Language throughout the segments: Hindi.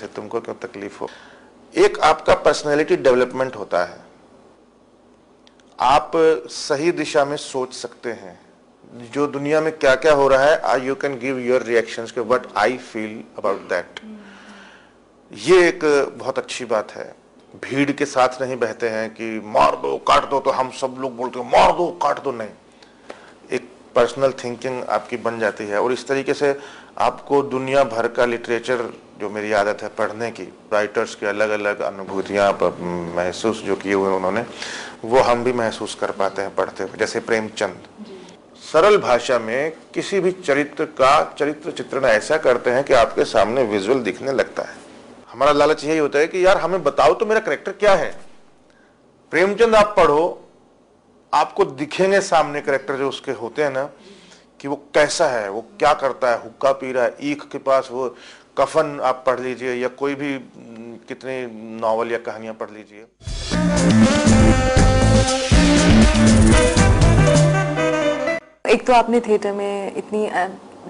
तुमको क्यों तकलीफ हो। एक आपका पर्सनैलिटी डेवलपमेंट होता है, आप सही दिशा में सोच सकते हैं, जो दुनिया में क्या क्या हो रहा है you can give your reactions के what I feel about that. ये एक बहुत अच्छी बात है। भीड़ के साथ नहीं बहते हैं कि मार दो काट दो, तो हम सब लोग बोलते हैं मार दो काट दो, नहीं। एक पर्सनल थिंकिंग आपकी बन जाती है और इस तरीके से आपको दुनिया भर का लिटरेचर, जो मेरी आदत है पढ़ने की, राइटर्स की अलग अलग अनुभूतियाँ महसूस जो किए हुए उन्होंने, वो हम भी महसूस कर पाते हैं पढ़ते हुए। जैसे प्रेमचंद सरल भाषा में किसी भी चरित्र का चरित्र चित्रण ऐसा करते हैं कि आपके सामने विजुअल दिखने लगता है। हमारा लालच यही होता है कि यार हमें बताओ तो मेरा कैरेक्टर क्या है। प्रेमचंद आप पढ़ो, आपको दिखेंगे सामने कैरेक्टर जो उसके होते हैं ना, कि वो कैसा है, वो क्या करता है, हुक्का पी रहा है, ईख के पास, वो कफन आप पढ़ लीजिए या कोई भी कितनी नॉवल या कहानियां पढ़ लीजिए। एक तो आपने थिएटर में इतनी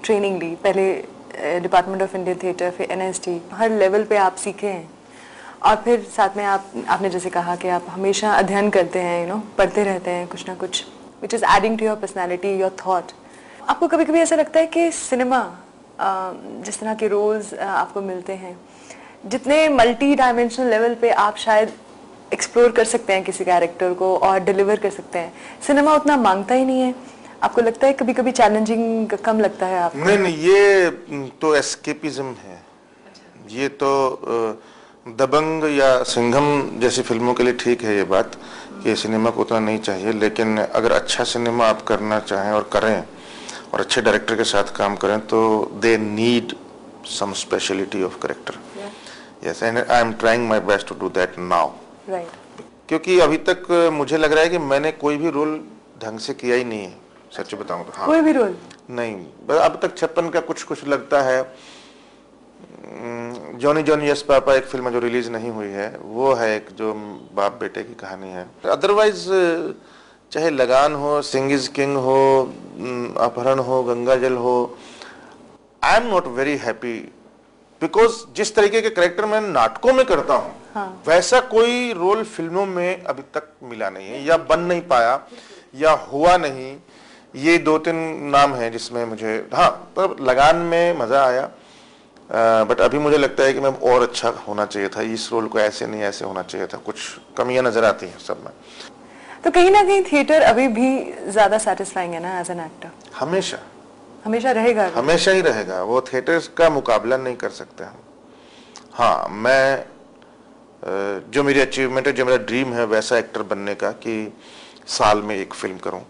ट्रेनिंग ली, पहले डिपार्टमेंट ऑफ इंडियन थिएटर, फिर एनएसटी, हर लेवल पे आप सीखे हैं, और फिर साथ में आपने जैसे कहा कि आप हमेशा अध्ययन करते हैं, पढ़ते रहते हैं कुछ ना कुछ, which is adding to your personality, your thought. आपको कभी कभी ऐसा लगता है कि सिनेमा, जिस तरह के रोल्स आपको मिलते हैं, जितने मल्टी डायमेंशनल लेवल पे आप शायद एक्सप्लोर कर सकते हैं किसी कैरेक्टर को और डिलीवर कर सकते हैं, सिनेमा उतना मांगता ही नहीं है? आपको लगता है कभी कभी चैलेंजिंग कम लगता है आपको? नहीं, ये तो एस्केपिज्म है। ये तो दबंग या सिंघम जैसी फिल्मों के लिए ठीक है ये बात कि सिनेमा को उतना नहीं चाहिए, लेकिन अगर अच्छा सिनेमा आप करना चाहें और करें और अच्छे डायरेक्टर के साथ काम करें तो they need some speciality of character. Yes, and I am trying my best to do that now. क्योंकि अभी तक मुझे लग रहा है कि मैंने कोई भी रोल ढंग से किया ही नहीं है, सच बताऊं तो। हाँ, कोई भी रोल नहीं। अब तक 56 का कुछ कुछ लगता है। जॉनी जॉनी यस पापा एक फिल्म जो रिलीज नहीं हुई है, वो है एक जो बाप बेटे की कहानी है। अदरवाइज चाहे लगान हो, सिंह इज किंग हो, अपहरण हो, गंगा जल हो, I am not very happy, because जिस तरीके के कैरेक्टर मैं नाटकों में करता हूँ, हाँ, वैसा कोई रोल फिल्मों में अभी तक मिला नहीं है, या बन नहीं पाया, या हुआ नहीं। ये 2-3 नाम हैं जिसमें मुझे, हाँ, पर लगान में मजा आया, बट अभी मुझे लगता है कि मैं और अच्छा होना चाहिए था, इस रोल को ऐसे नहीं ऐसे होना चाहिए था, कुछ कमियां नजर आती हैं सब में। तो कहीं ना कहीं थिएटर अभी भी ज्यादा सेटिस्फाइंग है ना एज एन एक्टर? हमेशा हमेशा रहेगा, हमेशा ही रहेगा। वो थिएटर का मुकाबला नहीं कर सकते हम। हाँ, मैं जो मेरी अचीवमेंट है, जो मेरा ड्रीम है वैसा एक्टर बनने का कि साल में एक फिल्म करूं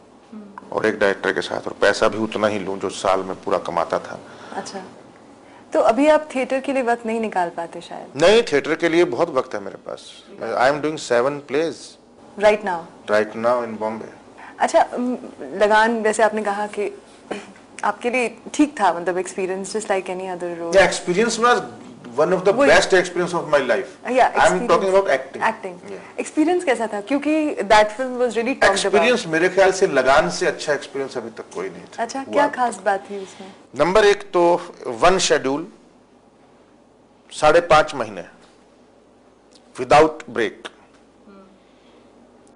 और एक डायरेक्टर के साथ, और पैसा भी उतना ही लूं जो साल में पूरा कमाता था। अच्छा, तो अभी आप थिएटर के लिए वक्त नहीं निकाल पाते शायद? नहीं, थिएटर के लिए बहुत वक्त है मेरे पास। I am doing 7 plays right now in Bombay. अच्छा, लगान जैसे आपने कहा कि आपके लिए ठीक था, मतलब experience just like any other role. Experience was one of the best experience of my life. I am talking about acting. Experience कैसा था? क्योंकि that film was really talked about. Experience मेरे ख्याल से लगान से अच्छा एक्सपीरियंस अभी तक कोई नहीं था। अच्छा, क्या खास बात थी उसमें? नंबर 1 तो 1 शेड्यूल, 5.5 महीने विदाउट ब्रेक।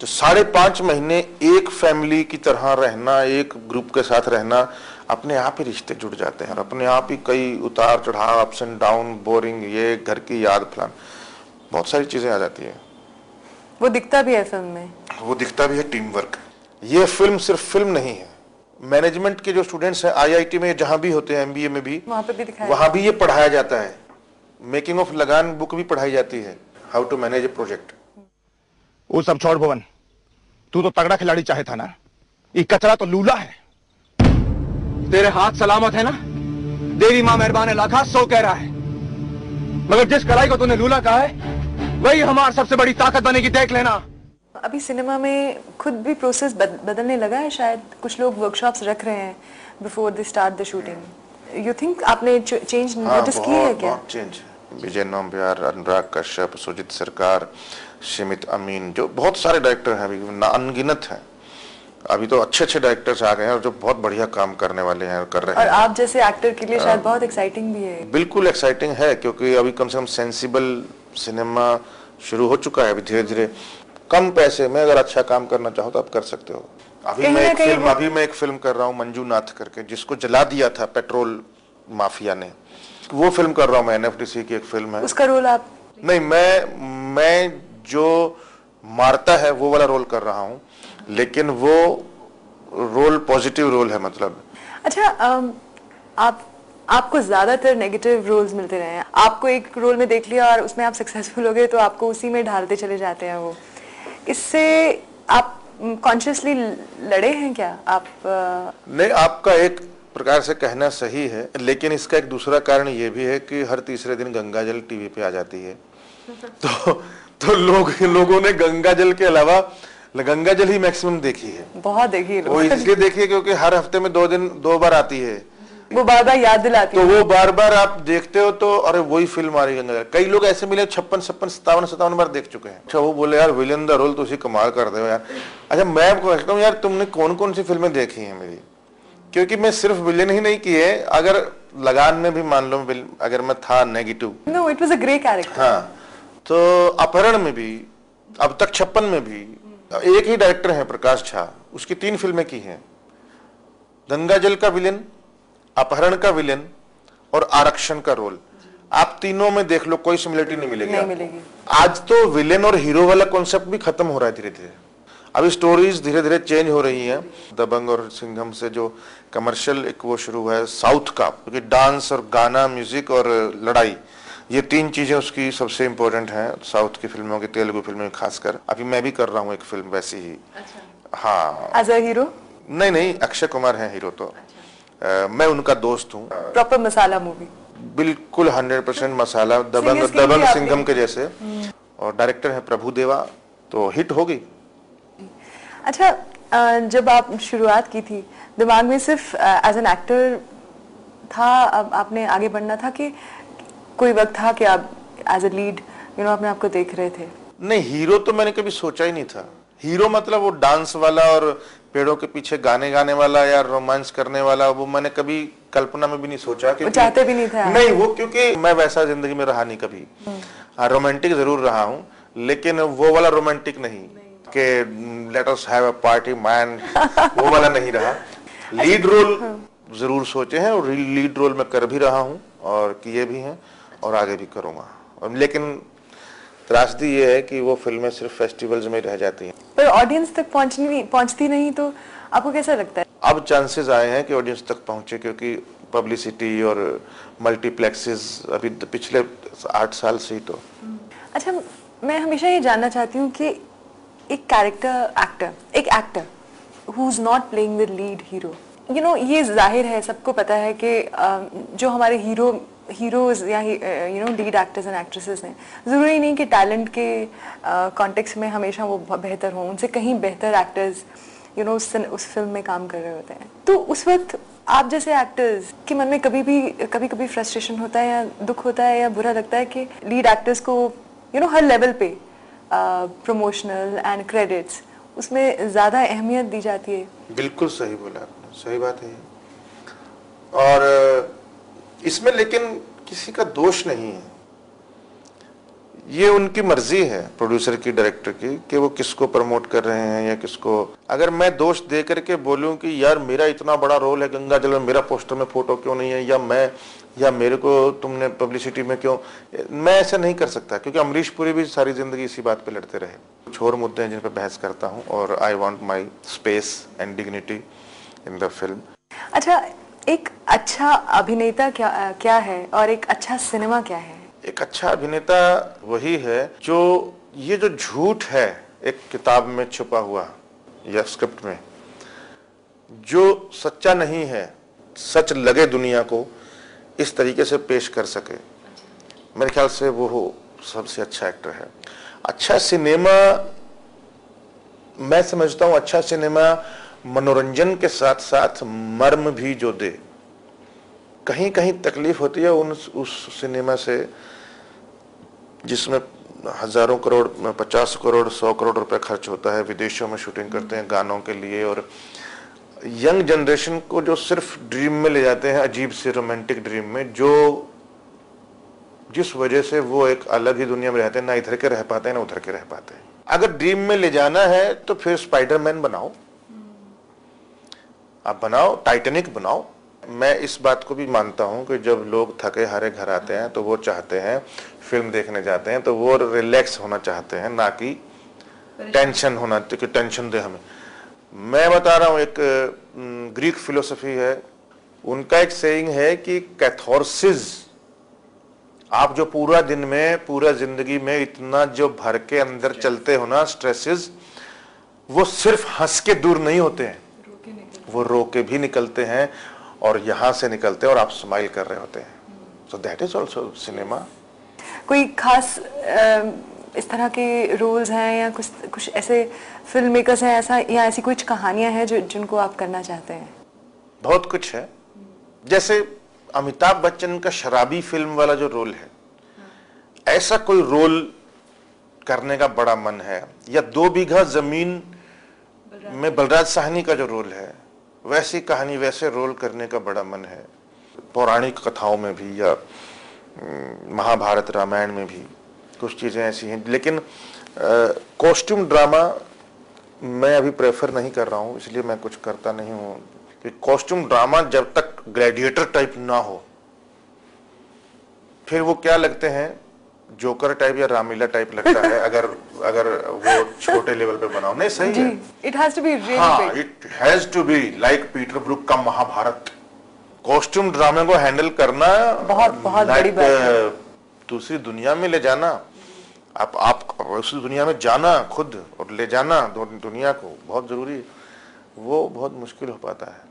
तो 5.5 महीने एक फैमिली की तरह रहना, एक ग्रुप के साथ रहना, अपने आप ही रिश्ते जुड़ जाते हैं और अपने आप ही कई उतार चढ़ाव, अप्स एंड डाउन, बोरिंग, ये घर की याद, फलान, बहुत सारी चीजें आ जाती है। वो दिखता भी है फिल्म में, वो दिखता भी है टीम वर्क। ये फिल्म सिर्फ फिल्म नहीं है, मैनेजमेंट के जो स्टूडेंट्स हैं आईआईटी में जहां भी होते हैं, एमबीए में भी, वहां पे भी दिखाया, वहां भी ये पढ़ाया जाता है। मेकिंग ऑफ लगान बुक भी पढ़ाई जाती है, how to manage a project. वो सब छोड़ भवन, तू तो तगड़ा खिलाड़ी चाहे था ना, ये कचरा तो लूला है। तेरे हाथ सलामत है ना? देवी मां मेहरबान लाखा 100 कह रहा है, मगर जिस कलाई को तूने लूला कहा है वही हमारी सबसे बड़ी ताकत बनेगी, देख लेना। अभी सिनेमा में खुद भी प्रोसेस बदलने लगा है शायद, कुछ लोग वर्कशॉप्स रख रहे हैं before they start the shooting. You think आपने चेंज नोटिस की है क्या? बहुत चेंज है। विजय नौम्बियार, अनुराग कश्यप, सुजीत सरकार, शिमित अमीन, जो बहुत सारे डायरेक्टर हैं, अनगिनत हैं, अभी तो अच्छे अच्छे डायरेक्टर्स आ गए हैं और जो बहुत बढ़िया काम करने वाले हैं और कर रहे और हैं। आप जैसे एक्टर के लिए शायद बहुत एक्साइटिंग भी है। बिल्कुल एक्साइटिंग है, क्योंकि अभी कम से कम सेंसिबल सिनेमा शुरू हो चुका है। अभी धीरे धीरे कम पैसे में अगर अच्छा काम करना चाहो तो आप कर सकते हो। अभी मैं एक फिल्म कर रहा हूँ मंजूनाथ करके, जिसको जला दिया था पेट्रोल माफिया ने। वो फिल्म कर रहा हूँ मैं, एनएफडीसी की एक फिल्म है। उसका रोल आप? नहीं, मैं जो मारता है वो वाला रोल कर रहा हूँ, लेकिन वो रोल पॉजिटिव रोल है मतलब। अच्छा, आपको ज्यादातर नेगेटिव रोल्स मिलते रहे हैं। आपको एक रोल में देख लिया और उसमें आप सक्सेसफुल हो गए तो आपको उसी में ढालते चले जाते हैं वो। इससे आप कॉन्शियसली लड़े हैं क्या आप? नहीं, आपका एक प्रकार से कहना सही है, लेकिन इसका एक दूसरा कारण ये भी है कि हर तीसरे दिन गंगा जल टीवी पे आ जाती है। तो लोगों ने गंगा जल के अलावा गंगा जल ही मैक्सिमम देखी है। बहुत देखी है। वो इसलिए देखी है क्योंकि हर हफ्ते में 2 बार आती है। वो बार बार याद दिलाती है। तो वो बार बार आप देखते हो तो अरे वही फिल्म आ रही है गंगा जल। कई लोग ऐसे मिले 56, 57 बार देख चुके हैं। अच्छा, वो बोले यार विलेन द रोल तो उसी कमाल कर दे यार। अच्छा, मैं आपको कहता हूँ यार, तुमने कौन कौन सी फिल्में देखी हैं मेरी? क्योंकि मैं सिर्फ विलेन ही नहीं किए, अगर लगान में भी मान लो अगर मैं था negative. No, it was a great character. हाँ, तो अपहरण में भी, अब तक 56 में भी एक ही डायरेक्टर है प्रकाश झा, उसकी 3 फिल्में की हैं। गंगा जल का विलेन, अपहरण का विलेन और आरक्षण का रोल। आप तीनों में देख लो, कोई सिमिलरिटी नहीं मिलेगी। आज तो विलेन और हीरो वाला कॉन्सेप्ट भी खत्म हो रहा है धीरे धीरे। अभी स्टोरीज धीरे धीरे चेंज हो रही हैं। दबंग और सिंघम से जो कमर्शियल एक वो शुरू हुआ है साउथ का, क्योंकि डांस और गाना, म्यूजिक और लड़ाई, ये 3 चीजें उसकी सबसे इंपॉर्टेंट हैं साउथ की फिल्मों की, तेलुगु फिल्मों में खासकर। अभी मैं भी कर रहा हूँ एक फिल्म वैसी ही। अच्छा। हाँ, एज अ हीरो? नहीं, अक्षय कुमार है हीरो। तो मैं उनका दोस्त हूँ। प्रॉपर मसाला मूवी? बिल्कुल 100% मसाला, दबंग सिंघम के जैसे। और डायरेक्टर है प्रभु देवा, तो हिट होगी। अच्छा, जब आप शुरुआत की थी, दिमाग में सिर्फ एज एन एक्टर था, अब आपने आगे बढ़ना था कि कोई वक्त था कि आप एज अ लीड अपने आप को देख रहे थे? नहीं, हीरो तो मैंने कभी सोचा ही नहीं था। हीरो मतलब वो डांस वाला और पेड़ों के पीछे गाने गाने वाला या रोमांस करने वाला, वो मैंने कभी कल्पना में भी नहीं सोचा। वो चाहते भी नहीं था? नहीं, वो क्योंकि मैं वैसा जिंदगी में रहा नहीं कभी। हाँ, रोमांटिक जरूर रहा हूँ, लेकिन वो वाला रोमांटिक नहीं कि let us have a party man, वो वाला नहीं रहा। लीड रोल जरूर सोचे हैं और लीड रोल में कर भी रहा हूँ और किए भी हैं और आगे भी करूंगा। और लेकिन त्रासदी ये है कि वो फिल्में सिर्फ फेस्टिवल्स में रह जाती हैं। पर ऑडियंस तक पहुंचती नहीं, तो आपको कैसा लगता है? अब चांसेस आए हैं कि ऑडियंस तक पहुंचे, क्योंकि पब्लिसिटी और मल्टीप्लेक्सेस अभी पिछले 8 साल से ही तो। अच्छा, मैं हमेशा ये जानना चाहती हूँ कि एक एक actor who is not playing with lead hero, ये जाहिर है, सबको पता है कि जो हमारे हीरोज या लीड एक्टर्स एंड एक्ट्रेसेस हैं, ज़रूरी नहीं कि टैलेंट के कॉन्टेक्स्ट में हमेशा वो बेहतर हों, उनसे कहीं बेहतर एक्टर्स उस फिल्म में काम कर रहे होते हैं। तो उस वक्त आप जैसे एक्टर्स के मन में कभी फ्रस्ट्रेशन होता है या दुख होता है या बुरा लगता है कि लीड एक्टर्स को हर लेवल पे प्रमोशनल एंड क्रेडिट्स उसमें ज़्यादा अहमियत दी जाती है? बिल्कुल सही बोला आपने, सही बात है। और इसमें लेकिन किसी का दोष नहीं है, ये उनकी मर्जी है प्रोड्यूसर की, डायरेक्टर की, कि वो किसको प्रमोट कर रहे हैं या किसको। अगर मैं दोष दे करके बोलूं कि यार मेरा इतना बड़ा रोल है गंगा जल में, मेरा पोस्टर में फोटो क्यों नहीं है, या मेरे को तुमने पब्लिसिटी में क्यों, मैं ऐसा नहीं कर सकता, क्योंकि अमरीश पुरी भी सारी जिंदगी इसी बात पे लड़ते रहे। कुछ और मुद्दे हैं जिन पे बहस करता हूँ, और I want my space and dignity in the film. अच्छा, एक अच्छा अभिनेता क्या है और एक अच्छा सिनेमा क्या है? एक अच्छा अभिनेता वही है जो ये जो झूठ है एक किताब में छुपा हुआ या स्क्रिप्ट में, जो सच्चा नहीं है, सच लगे दुनिया को, इस तरीके से पेश कर सके। मेरे ख्याल से वो सबसे अच्छा एक्टर है। अच्छा सिनेमा, मैं समझता हूँ अच्छा सिनेमा मनोरंजन के साथ साथ मर्म भी जो दे। कहीं कहीं तकलीफ होती है उस सिनेमा से जिसमें हजारों करोड़, 50 करोड़, 100 करोड़ रुपए खर्च होता है, विदेशों में शूटिंग करते हैं गानों के लिए, और यंग जनरेशन को जो सिर्फ ड्रीम में ले जाते हैं, अजीब से रोमांटिक ड्रीम में, जो जिस वजह से वो एक अलग ही दुनिया में रहते हैं, ना इधर के रह पाते हैं ना उधर के रह पाते हैं। अगर ड्रीम में ले जाना है तो फिर स्पाइडरमैन बनाओ, आप बनाओ, टाइटैनिक बनाओ। मैं इस बात को भी मानता हूं कि जब लोग थके हारे घर आते हैं तो वो चाहते हैं, फिल्म देखने जाते हैं तो वो रिलैक्स होना चाहते हैं, ना कि टेंशन होना, कि टेंशन दे हमें। मैं बता रहा हूं, एक ग्रीक फिलोसफी है, उनका एक सेइंग है कि कैथार्सिस, आप जो पूरा दिन में, पूरा जिंदगी में इतना जो भर के अंदर चलते हो ना स्ट्रेसेस, वो सिर्फ हंस के दूर नहीं होते हैं, वो रो के भी निकलते हैं, और यहां से निकलते हैं और आप स्माइल कर रहे होते हैं। So that is also cinema. कोई खास इस तरह के रोल्स हैं या कुछ ऐसे फिल्म मेकर्स हैं ऐसा, या ऐसी कुछ कहानियां हैं जिनको आप करना चाहते हैं? बहुत कुछ है। जैसे अमिताभ बच्चन का शराबी फिल्म वाला जो रोल है, ऐसा कोई रोल करने का बड़ा मन है। या 2 बीघा जमीन में बलराज साहनी का जो रोल है, वैसी कहानी, वैसे रोल करने का बड़ा मन है। पौराणिक कथाओं में भी या महाभारत रामायण में भी कुछ चीजें ऐसी हैं। लेकिन कॉस्ट्यूम ड्रामा मैं अभी प्रेफर नहीं कर रहा हूं, इसलिए मैं कुछ करता नहीं हूं कि कॉस्ट्यूम ड्रामा जब तक ग्लैडिएटर टाइप ना हो, फिर वो क्या लगते हैं, जोकर टाइप या रामलीला टाइप लगता है। अगर वो छोटे लेवल पे बनाओ, नहीं सही है, it has to be really हाँ, it has to be like Peter Brook का महाभारत। कॉस्ट्यूम ड्रामे को हैंडल करना बहुत बड़ी बात है। दूसरी दुनिया में ले जाना, आप उस दुनिया में जाना खुद और ले जाना दुनिया को, बहुत जरूरी है। वो बहुत मुश्किल हो पाता है।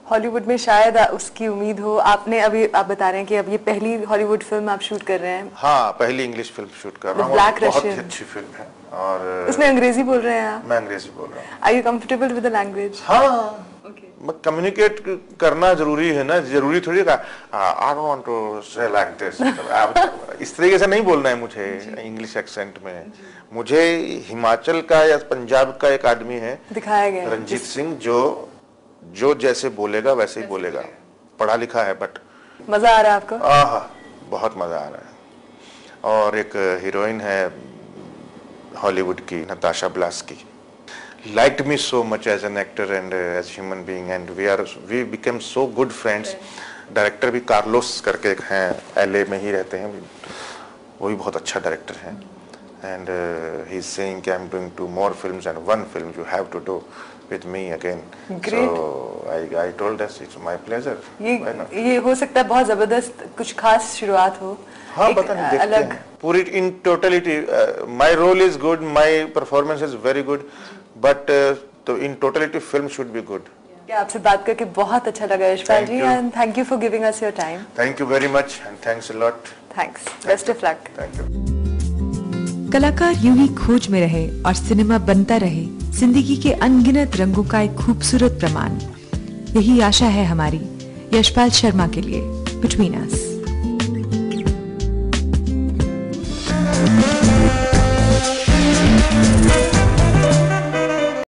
हॉलीवुड में शायद उसकी उम्मीद हो। आपने अभी, आप बता रहे हैं कि अब ये पहली हॉलीवुड फिल्म आप शूट कर रहे हैं। हाँ, पहली इंग्लिश फिल्म शूट कर रहा हूँ, बहुत ही अच्छी फिल्म है। और उसमें अंग्रेजी बोल रहे हैं आप? मैं अंग्रेजी बोल रहा हूँ। Are you comfortable with the language? हाँ, कम्युनिकेट करना जरूरी है ना, जरूरी थोड़ी का I don't want to say like this, इस तरीके से नहीं बोलना है मुझे इंग्लिश एक्सेंट में। मुझे हिमाचल का या पंजाब का एक आदमी है दिखाया गया, रंजीत सिंह, जो जैसे बोलेगा वैसे ही बोलेगा, पढ़ा लिखा है। बट मजा आ रहा है आपको? बहुत मजा आ रहा है। और एक हीरोइन है हॉलीवुड की, Natasha ब्लास्की, liked me so much as an actor and as human being, and we became so good friends. Director भी कार्लोस करके हैं, LA में ही रहते हैं, वो भी बहुत अच्छा डायरेक्टर हैं। and he is saying कि I'm doing 2 more films and 1 film you have to do with me again. Great. So I told us it's my pleasure. ये हो सकता है बहुत जबरदस्त कुछ खास शुरुआत हो। हाँ, पता नहीं, देखते हैं। पूरी in totality my role is good, my performance is very good, but in totality film should be good. आपसे बात करके बहुत अच्छा लगा यशपाल जी, and thank you for giving us your time. Thank you very much and thanks a lot. Thanks. Best of luck. Thank you. कलाकार यूं ही खोज में रहे और सिनेमा बनता रहे, जिंदगी के अनगिनत रंगों का एक खूबसूरत प्रमाण। यही आशा है हमारी यशपाल शर्मा के लिए। Between us.